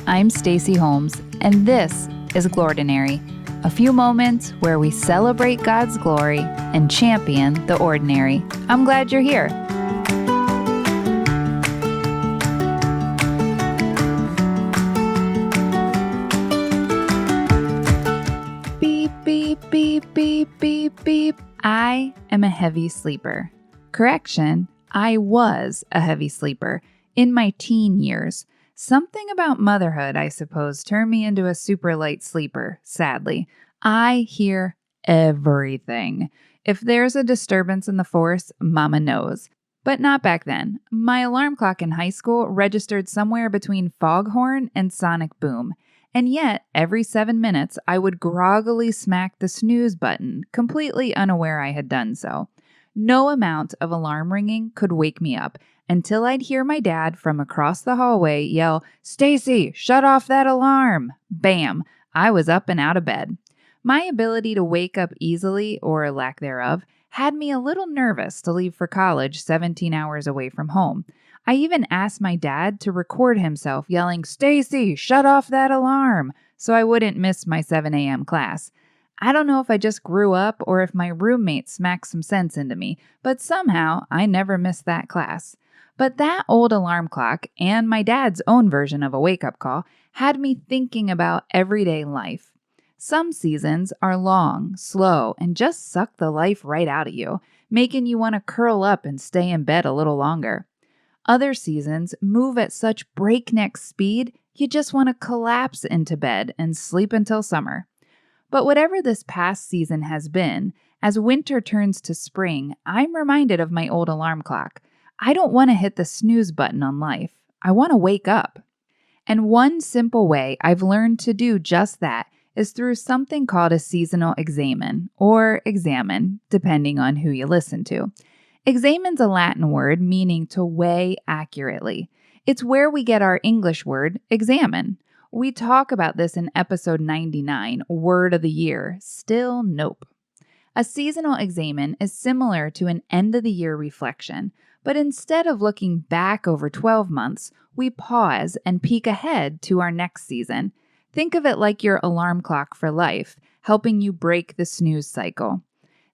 I'm Stacy Holmes, and this is Glordinary, a few moments where we celebrate God's glory and champion the ordinary. I'm glad you're here. Beep, beep, beep, beep, beep, beep. I am a heavy sleeper. Correction, I was a heavy sleeper in my teen years. Something about motherhood, I suppose, turned me into a super light sleeper, sadly. I hear everything. If there's a disturbance in the force, Mama knows. But not back then. My alarm clock in high school registered somewhere between foghorn and sonic boom. And yet, every 7 minutes, I would groggily smack the snooze button, completely unaware I had done so. No amount of alarm ringing could wake me up until I'd hear my dad from across the hallway yell, "Stacy, shut off that alarm!" Bam! I was up and out of bed. My ability to wake up easily, or lack thereof, had me a little nervous to leave for college 17 hours away from home. I even asked my dad to record himself yelling, "Stacy, shut off that alarm!" so I wouldn't miss my 7 a.m. class. I don't know if I just grew up or if my roommate smacked some sense into me, but somehow I never missed that class. But that old alarm clock and my dad's own version of a wake-up call had me thinking about everyday life. Some seasons are long, slow, and just suck the life right out of you, making you want to curl up and stay in bed a little longer. Other seasons move at such breakneck speed, you just want to collapse into bed and sleep until summer. But whatever this past season has been, as winter turns to spring, I'm reminded of my old alarm clock. I don't want to hit the snooze button on life. I want to wake up. And one simple way I've learned to do just that is through something called a seasonal examen, or examen, depending on who you listen to. Examen's a Latin word meaning to weigh accurately. It's where we get our English word examine. We talk about this in episode 99, Word of the Year. Still nope. A seasonal examen is similar to an end-of-the-year reflection, but instead of looking back over 12 months, we pause and peek ahead to our next season. Think of it like your alarm clock for life, helping you break the snooze cycle.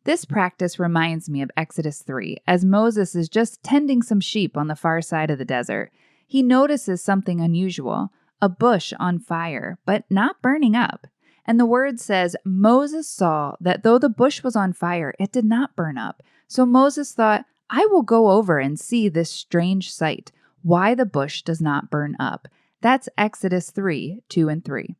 This practice reminds me of Exodus 3, as Moses is just tending some sheep on the far side of the desert. He notices something unusual. A bush on fire, but not burning up. And the word says, Moses saw that though the bush was on fire, it did not burn up. So Moses thought, I will go over and see this strange sight, why the bush does not burn up. That's Exodus 3, 2 and 3.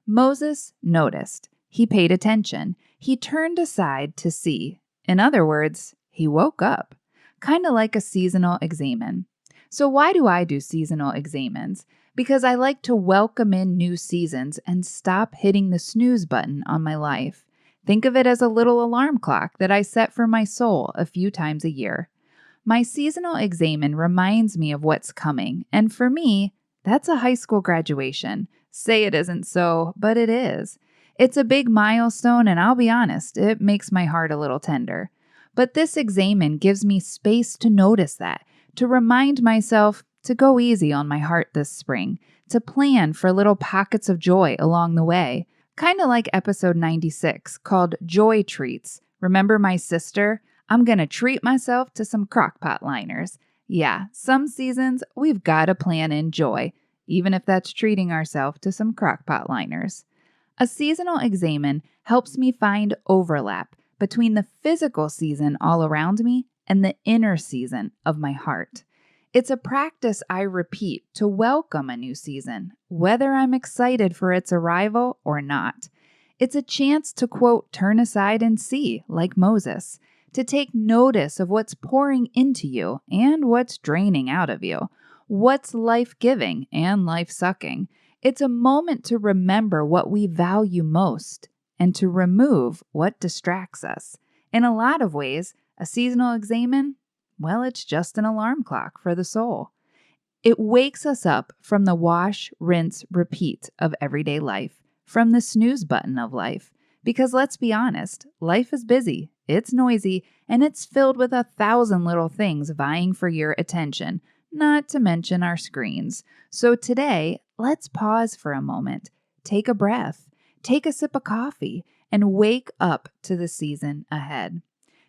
Moses noticed. He paid attention. He turned aside to see. In other words, he woke up. Kind of like a seasonal examen. So why do I do seasonal examens? Because I like to welcome in new seasons and stop hitting the snooze button on my life. Think of it as a little alarm clock that I set for my soul a few times a year. My seasonal examen reminds me of what's coming, and for me, that's a high school graduation. Say it isn't so, but it is. It's a big milestone, and I'll be honest, it makes my heart a little tender. But this examen gives me space to notice that, to remind myself to go easy on my heart this spring, to plan for little pockets of joy along the way, kind of like episode 96 called Joy Treats. Remember my sister? I'm going to treat myself to some crockpot liners. Yeah, some seasons we've got to plan in joy, even if that's treating ourselves to some crockpot liners. A seasonal examen helps me find overlap between the physical season all around me and the inner season of my heart. It's a practice I repeat to welcome a new season, whether I'm excited for its arrival or not. It's a chance to, quote, turn aside and see, like Moses, to take notice of what's pouring into you and what's draining out of you, what's life-giving and life-sucking. It's a moment to remember what we value most and to remove what distracts us. In a lot of ways, a seasonal examen, well, it's just an alarm clock for the soul. It wakes us up from the wash, rinse, repeat of everyday life, from the snooze button of life. Because let's be honest, life is busy, it's noisy, and it's filled with 1,000 little things vying for your attention, not to mention our screens. So today, let's pause for a moment, take a breath, take a sip of coffee, and wake up to the season ahead.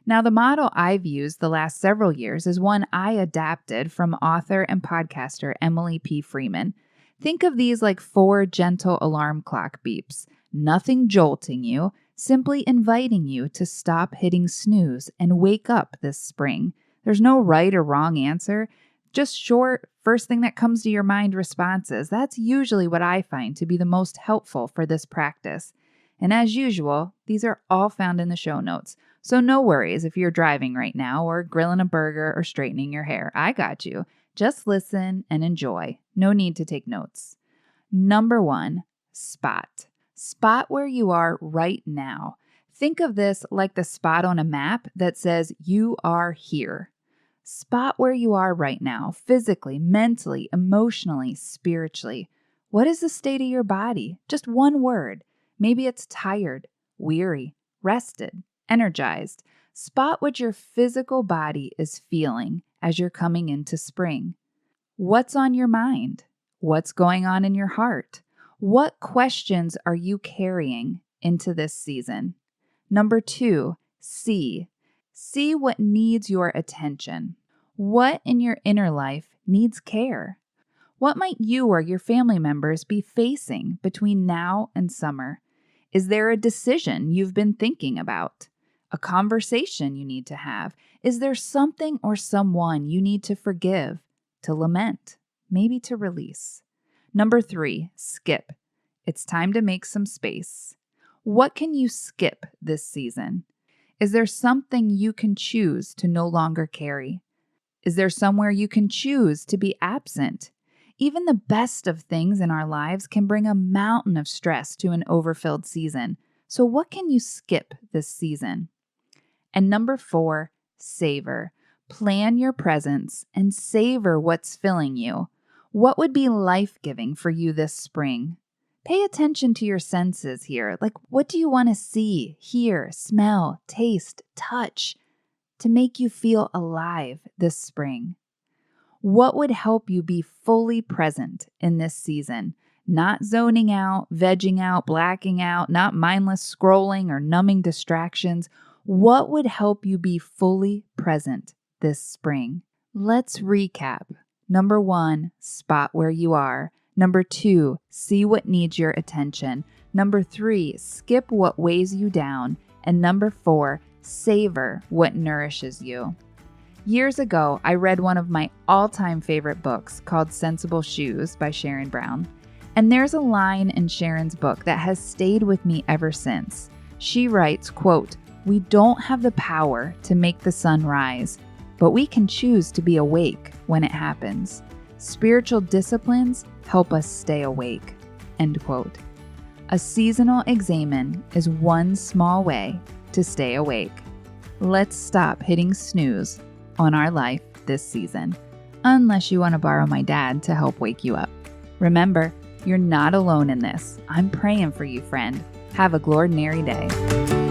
Now, the model I've used the last several years is one I adapted from author and podcaster Emily P. Freeman. Think of these like 4 gentle alarm clock beeps, nothing jolting you, simply inviting you to stop hitting snooze and wake up this spring. There's no right or wrong answer, just short, first thing that comes to your mind responses. That's usually what I find to be the most helpful for this practice. And as usual, these are all found in the show notes. So no worries if you're driving right now or grilling a burger or straightening your hair. I got you. Just listen and enjoy. No need to take notes. Number 1, spot. Spot where you are right now. Think of this like the spot on a map that says you are here. Spot where you are right now, physically, mentally, emotionally, spiritually. What is the state of your body? Just one word. Maybe it's tired, weary, rested, energized. Spot what your physical body is feeling as you're coming into spring. What's on your mind? What's going on in your heart? What questions are you carrying into this season? Number 2, see. See what needs your attention. What in your inner life needs care? What might you or your family members be facing between now and summer? Is there a decision you've been thinking about? A conversation you need to have? Is there something or someone you need to forgive, to lament, maybe to release? Number 3, skip. It's time to make some space. What can you skip this season? Is there something you can choose to no longer carry? Is there somewhere you can choose to be absent? Even the best of things in our lives can bring a mountain of stress to an overfilled season. So what can you skip this season? And number 4, savor. Plan your presence and savor what's filling you. What would be life-giving for you this spring? Pay attention to your senses here. Like, what do you want to see, hear, smell, taste, touch to make you feel alive this spring? What would help you be fully present in this season? Not zoning out, vegging out, blacking out, not mindless scrolling or numbing distractions. What would help you be fully present this spring? Let's recap. Number 1, spot where you are. Number 2, see what needs your attention. Number 3, skip what weighs you down. And number 4, savor what nourishes you. Years ago, I read one of my all-time favorite books called Sensible Shoes by Sharon Brown. And there's a line in Sharon's book that has stayed with me ever since. She writes, quote, "We don't have the power to make the sun rise, but we can choose to be awake when it happens. Spiritual disciplines help us stay awake." End quote. A seasonal examen is one small way to stay awake. Let's stop hitting snooze on our life this season, unless you want to borrow my dad to help wake you up. Remember, you're not alone in this. I'm praying for you, friend. Have a Glordinary day.